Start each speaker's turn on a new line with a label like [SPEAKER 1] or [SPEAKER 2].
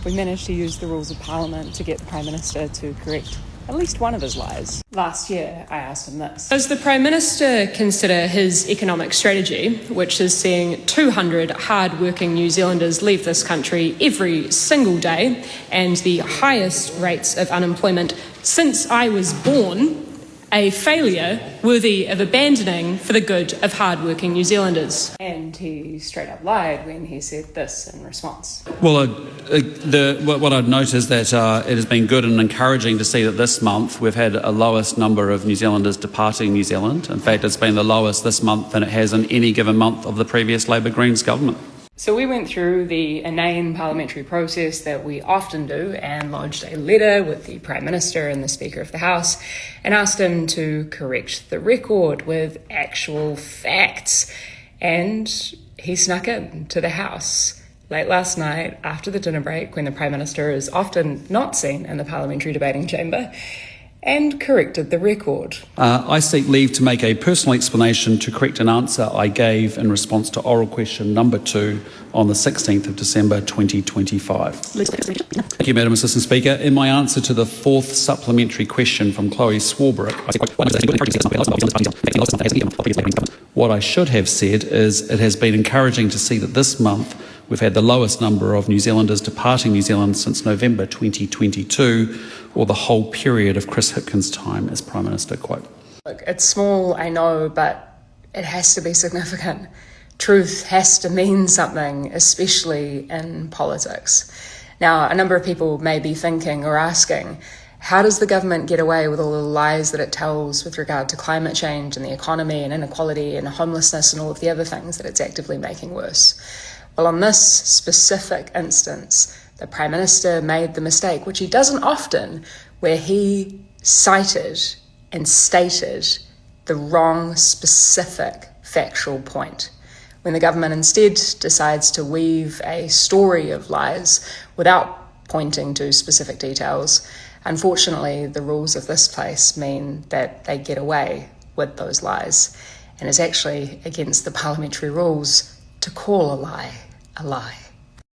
[SPEAKER 1] we managed to use the rules of Parliament to get the Prime Minister to correct at least one of his lies. Last year, I asked him this.
[SPEAKER 2] Does the Prime Minister consider his economic strategy, which is seeing 200 hard-working New Zealanders leave this country every single day and the highest rates of unemployment since I was born, a failure worthy of abandoning for the good of hard-working New Zealanders?
[SPEAKER 1] And he straight up lied when he said this in response.
[SPEAKER 3] Well, what I'd note is that it has been good and encouraging to see that this month we've had a lowest number of New Zealanders departing New Zealand. In fact, it's been the lowest this month than it has in any given month of the previous Labour Greens government.
[SPEAKER 1] So we went through the inane parliamentary process that we often do and lodged a letter with the Prime Minister and the Speaker of the House and asked him to correct the record with actual facts. And he snuck in to the House late last night after the dinner break, when the Prime Minister is often not seen in the parliamentary debating chamber, and corrected the record.
[SPEAKER 3] I seek leave to make a personal explanation to correct an answer I gave in response to oral question number 2 on the 16th of December 2025. Thank you, Madam Assistant Speaker. In my answer to the 4th supplementary question from Chloe Swarbrick, I said, what I should have said is it has been encouraging to see that this month we've had the lowest number of New Zealanders departing New Zealand since November 2022, or the whole period of Chris Hipkins' time as Prime Minister. Quote.
[SPEAKER 1] Look, it's small, I know, but it has to be significant. Truth has to mean something, especially in politics. Now, a number of people may be thinking or asking, how does the government get away with all the lies that it tells with regard to climate change and the economy and inequality and homelessness and all of the other things that it's actively making worse? Well, on this specific instance, the Prime Minister made the mistake, which he doesn't often, where he cited and stated the wrong specific factual point. When the government instead decides to weave a story of lies without pointing to specific details, unfortunately, the rules of this place mean that they get away with those lies. And it's actually against the parliamentary rules to call a lie a lie.